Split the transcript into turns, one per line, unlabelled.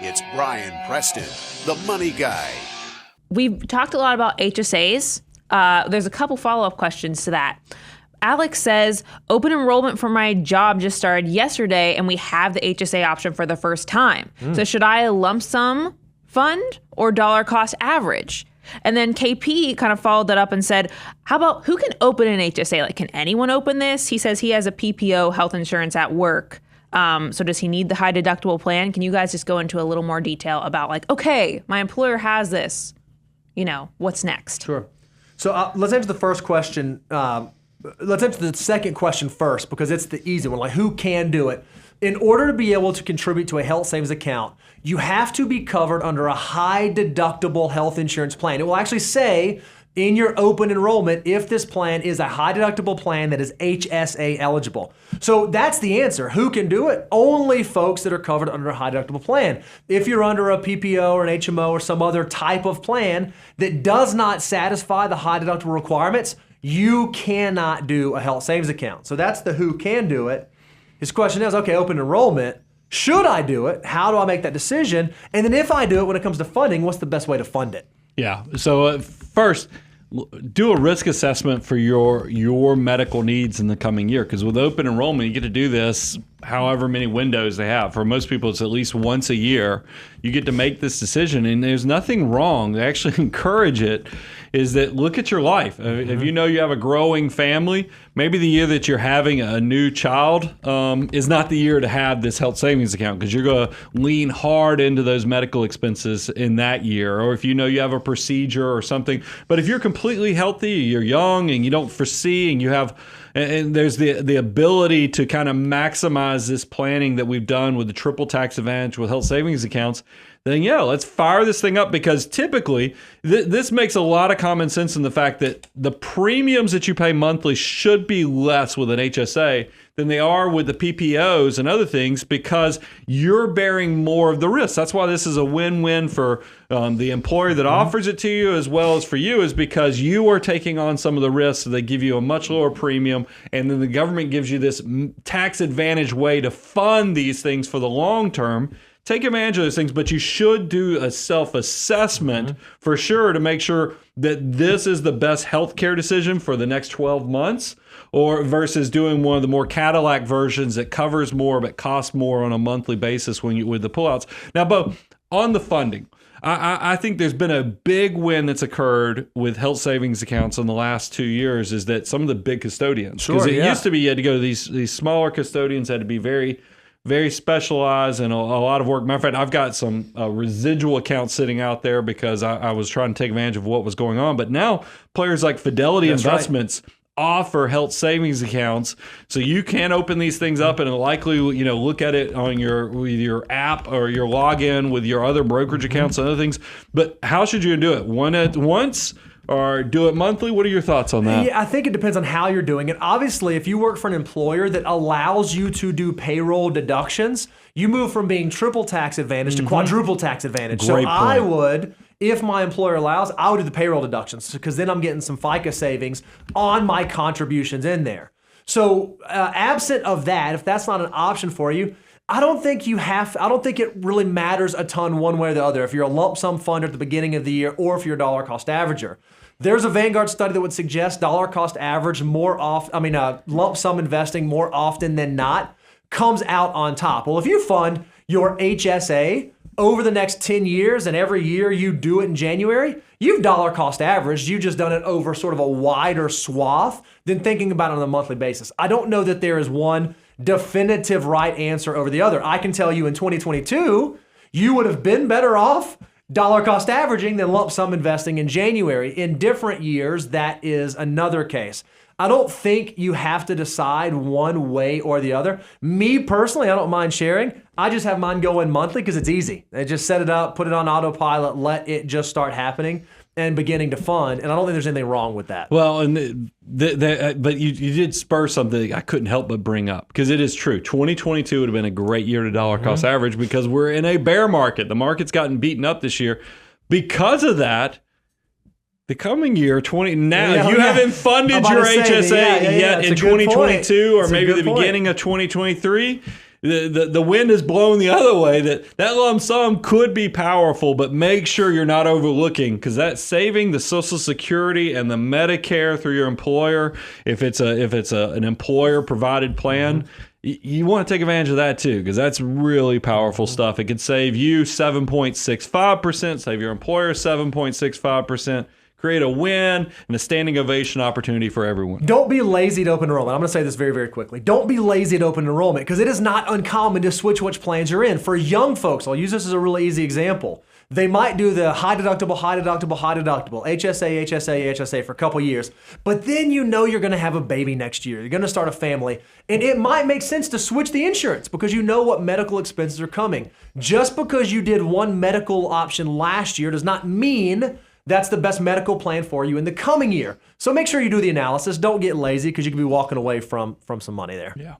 It's Brian Preston, the money guy.
We've talked a lot about HSAs. There's a couple follow-up questions to that. Alex says, open enrollment for my job just started yesterday, and we have the HSA option for the first time. So should I lump sum fund or dollar cost average? And then KP kind of followed that up and said, how about who can open an HSA? Like, can anyone open this? He says he has a PPO, health insurance at work. So does he need the high deductible plan? Can you guys just go into a little more detail about like, okay, my employer has this, what's next?
Sure. So let's answer the first question. Let's answer the second question first, because it's the easy one. Like, who can do it? In order to be able to contribute to a health savings account, you have to be covered under a high deductible health insurance plan. It will actually say in your open enrollment if this plan is a high deductible plan that is HSA eligible. So that's the answer. Who can do it? Only folks that are covered under a high deductible plan. If you're under a PPO or an HMO or some other type of plan that does not satisfy the high deductible requirements, you cannot do a health savings account. So that's the who can do it. His question is, okay, open enrollment. Should I do it? How do I make that decision? And then if I do it, when it comes to funding, what's the best way to fund it?
Yeah. So first, do a risk assessment for your medical needs in the coming year. Because with open enrollment, you get to do this however many windows they have. For most people, it's at least once a year. You get to make this decision, and there's nothing wrong. They actually encourage it. Is that look at your life. If you know you have a growing family, maybe the year that you're having a new child is not the year to have this health savings account, because you're going to lean hard into those medical expenses in that year. Or if you know you have a procedure or something. But if you're completely healthy, you're young and you don't foresee, and you have and there's the ability to kind of maximize this planning that we've done with the triple tax advantage with health savings accounts, then yeah, let's fire this thing up, because typically this makes a lot of common sense in the fact that the premiums that you pay monthly should be less with an HSA than they are with the PPOs and other things, because you're bearing more of the risk. That's why this is a win-win for the employer that offers it to you as well as for you, is because you are taking on some of the risks. So they give you a much lower premium, and then the government gives you this tax advantage way to fund these things for the long term. Take advantage of those things, but you should do a self-assessment for sure to make sure that this is the best healthcare decision for the next 12 months, or versus doing one of the more Cadillac versions that covers more but costs more on a monthly basis with the pullouts. Now, Bo, on the funding, I think there's been a big win that's occurred with health savings accounts in the last 2 years, is that some of the big custodians, because it used to be you had to go to these smaller custodians, had to be very specialized and a lot of work. Matter of fact, I've got some residual accounts sitting out there because I was trying to take advantage of what was going on. But now players like Fidelity Investments offer health savings accounts, so you can open these things up and likely look at it on with your app or your login with your other brokerage accounts and other things. But how should you do it? One at once? Or do it monthly? What are your thoughts on that?
Yeah, I think it depends on how you're doing it. Obviously, if you work for an employer that allows you to do payroll deductions, you move from being triple tax advantage to quadruple tax advantage.
Great point.
I would, if my employer allows, I would do the payroll deductions, because then I'm getting some FICA savings on my contributions in there. So absent of that, if that's not an option for you, I don't think it really matters a ton one way or the other if you're a lump sum funder at the beginning of the year or if you're a dollar cost averager. There's a Vanguard study that would suggest dollar cost average lump sum investing more often than not comes out on top. Well, if you fund your HSA over the next 10 years and every year you do it in January, you've dollar cost averaged. You've just done it over sort of a wider swath than thinking about it on a monthly basis. I don't know that there is one definitive right answer over the other. I can tell you in 2022, you would have been better off dollar cost averaging than lump sum investing in January. In different years, that is another case. I don't think you have to decide one way or the other. Me personally, I don't mind sharing. I just have mine go in monthly because it's easy. I just set it up, put it on autopilot, let it just start happening and beginning to fund. And I don't think there's anything wrong with that.
Well, and but you did spur something I couldn't help but bring up, because it is true. 2022 would have been a great year to dollar cost average, because we're in a bear market. The market's gotten beaten up this year. Because of that, the coming year, haven't funded your HSA yet in 2022 or maybe the beginning of 2023. the wind is blowing the other way. That lump sum could be powerful, but make sure you're not overlooking, because that's saving the Social Security and the Medicare through your employer. If it's an employer provided plan, you want to take advantage of that too, because that's really powerful stuff. It could save you 7.65%, save your employer 7.65%. Create a win and a standing ovation opportunity for everyone.
Don't be lazy at open enrollment. I'm going to say this very, very quickly. Don't be lazy at open enrollment, because it is not uncommon to switch which plans you're in. For young folks, I'll use this as a really easy example. They might do the high deductible, HSA for a couple years, but then you know you're going to have a baby next year. You're going to start a family, and it might make sense to switch the insurance because you know what medical expenses are coming. Just because you did one medical option last year does not mean that's the best medical plan for you in the coming year. So make sure you do the analysis. Don't get lazy, because you could be walking away from some money there.
Yeah.